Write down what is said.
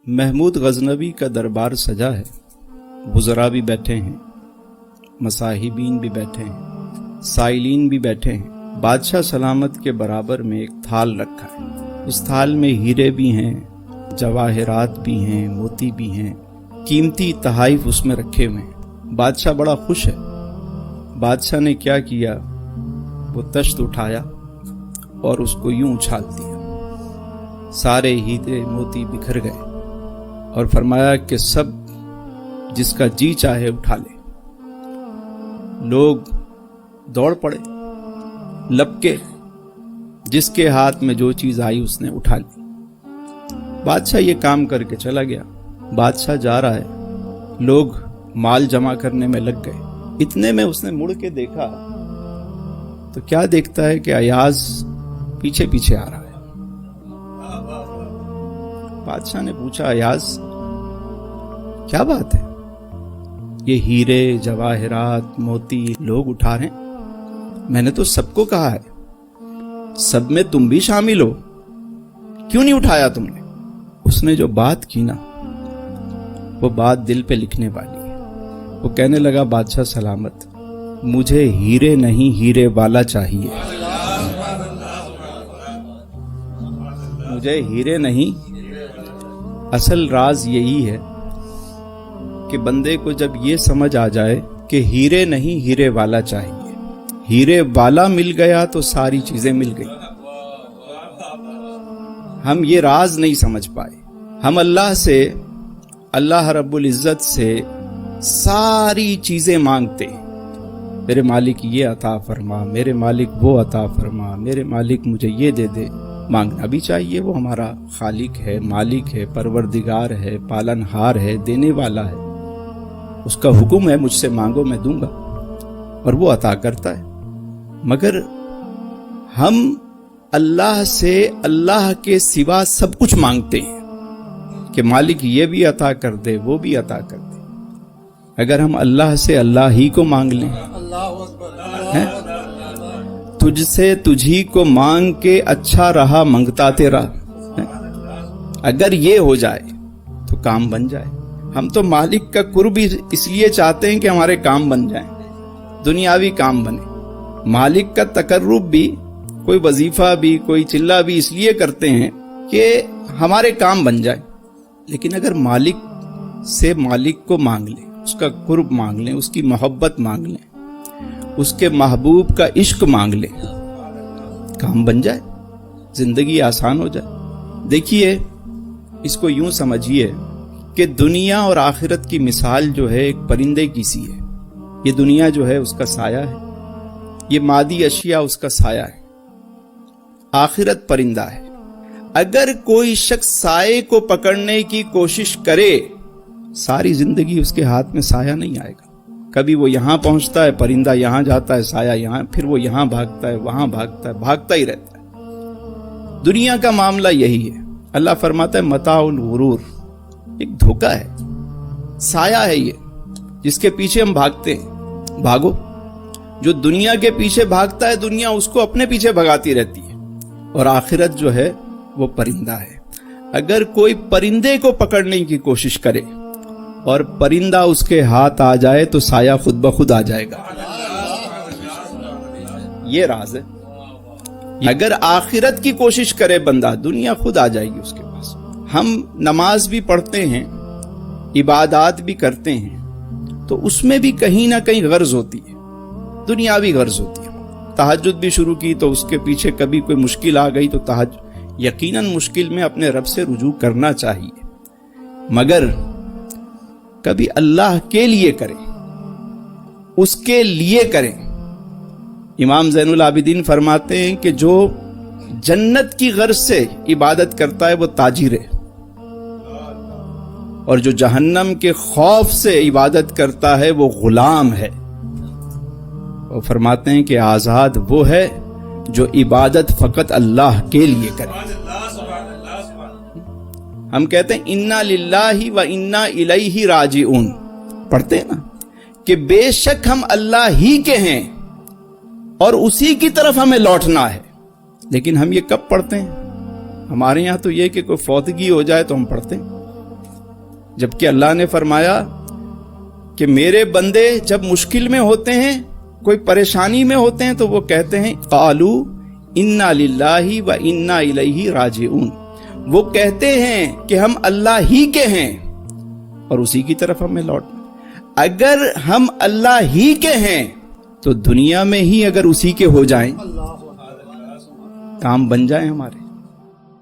महमूद गजनवी का दरबार सजा है। वुज़रा भी बैठे हैं, मसाहिबीन भी बैठे हैं, साइलीन भी बैठे हैं। बादशाह सलामत के बराबर में एक थाल रखा है। उस थाल में हीरे भी हैं, जवाहरात भी हैं, मोती भी हैं, कीमती तहाइफ उसमें रखे हुए हैं। बादशाह बड़ा खुश है। बादशाह ने क्या किया, वो तश्त उठाया और उसको यूं उछाल दिया। सारे हीरे मोती बिखर गए और फरमाया कि सब जिसका जी चाहे उठा ले। लोग दौड़ पड़े, लपके, जिसके हाथ में जो चीज आई उसने उठा ली। बादशाह ये काम करके चला गया। बादशाह जा रहा है, लोग माल जमा करने में लग गए। इतने में उसने मुड़ के देखा तो क्या देखता है कि अयाज पीछे पीछे आ रहा है। बादशाह ने पूछा, अयाज क्या बात है? ये हीरे जवाहरात मोती लोग उठा रहे हैं, मैंने तो सबको कहा है, सब में तुम भी शामिल हो, क्यों नहीं उठाया तुमने? उसने जो बात की ना, वो बात दिल पे लिखने वाली है। वो कहने लगा, बादशाह सलामत, मुझे हीरे नहीं हीरे वाला चाहिए। मुझे हीरे नहीं। असल राज यही है कि बंदे को जब ये समझ आ जाए कि हीरे नहीं हीरे वाला चाहिए, हीरे वाला मिल गया तो सारी चीजें मिल गई। हम ये राज नहीं समझ पाए। हम अल्लाह से, अल्लाह रब्बुल इज्जत से सारी चीजें मांगते हैं। मेरे मालिक ये अता फरमा, मेरे मालिक वो अता फरमा, मेरे मालिक मुझे ये दे दे। मांगना भी चाहिए, वो हमारा खालिक है, मालिक है, परवरदिगार है, पालनहार है, देने वाला है। उसका हुक्म है, मुझसे मांगो मैं दूंगा, और वो अता करता है। मगर हम अल्लाह से अल्लाह के सिवा सब कुछ मांगते हैं कि मालिक ये भी अता कर दे, वो भी अता कर दे। अगर हम अल्लाह से अल्लाह ही को मांग लें, तुझसे तुझी को मांग के अच्छा रहा मंगता तेरा, अगर ये हो जाए तो काम बन जाए। हम तो मालिक का कुर्ब इसलिए चाहते हैं कि हमारे काम बन जाएं, दुनियावी काम बने। मालिक का तकर्रुब भी, कोई वजीफा भी, कोई चिल्ला भी इसलिए करते हैं कि हमारे काम बन जाए। लेकिन अगर मालिक से मालिक को मांग लें, उसका कुर्ब मांग लें, उसकी मोहब्बत मांग लें, उसके महबूब का इश्क मांग लें, काम बन जाए, जिंदगी आसान हो जाए। देखिए, इसको यूं समझिए कि दुनिया और आखिरत की मिसाल जो है एक परिंदे की सी है। ये दुनिया जो है उसका साया है, ये मादी अशिया उसका साया है, आखिरत परिंदा है। अगर कोई शख्स साये को पकड़ने की कोशिश करे, सारी जिंदगी उसके हाथ में साया नहीं आएगा। कभी वो यहां पहुंचता है, परिंदा यहां जाता है, साया यहां, फिर वो यहां भागता है, वहां भागता है, भागता ही रहता है। दुनिया का मामला यही है। अल्लाह फरमाता है, मताउल गुरूर, एक धोखा है, साया है ये, जिसके पीछे हम भागते हैं। भागो। जो दुनिया के पीछे भागता है, दुनिया उसको अपने पीछे भगाती रहती है, और आखिरत जो है वो परिंदा है। अगर कोई परिंदे को पकड़ने की कोशिश करे और परिंदा उसके हाथ आ जाए तो साया खुद ब खुद आ जाएगा। ये राज है। अगर आखिरत की कोशिश करे बंदा, दुनिया खुद आ जाएगी उसके पास। हम नमाज भी पढ़ते हैं, इबादत भी करते हैं, तो उसमें भी कहीं ना कहीं गर्ज होती है, दुनियावी गर्ज होती है। तहज्जुद भी शुरू की तो उसके पीछे कभी कोई मुश्किल आ गई तो यकीनन मुश्किल में अपने रब से रुजू करना चाहिए, मगर कभी अल्लाह के लिए करें, उसके लिए करें। इमाम ज़ैनुल आबिदीन फरमाते हैं कि जो जन्नत की गर्ज से इबादत करता है वो ताजिर है, और जो जहन्नम के खौफ से इबादत करता है वो गुलाम है। वो फरमाते हैं कि आजाद वो है जो इबादत फकत अल्लाह के लिए करे। हम कहते हैं इन्ना लिल्लाहि व इन्ना इलैहि राजिऊन, पढ़ते हैं ना कि बेशक हम अल्लाह ही के हैं और उसी की तरफ हमें लौटना है। लेकिन हम ये कब पढ़ते हैं? हमारे यहां तो ये कि कोई फौतगी हो जाए तो हम पढ़ते हैं, جبکہ اللہ نے فرمایا کہ میرے بندے جب مشکل میں ہوتے ہیں، کوئی پریشانی میں ہوتے ہیں، تو وہ کہتے ہیں قالو انا للہ و انا الیہ راجعون، وہ کہتے ہیں کہ ہم اللہ ہی کے ہیں اور اسی کی طرف ہمیں لوٹنا۔ اگر ہم اللہ ہی کے ہیں تو دنیا میں ہی اگر اسی کے ہو جائیں، کام بن جائیں ہمارے،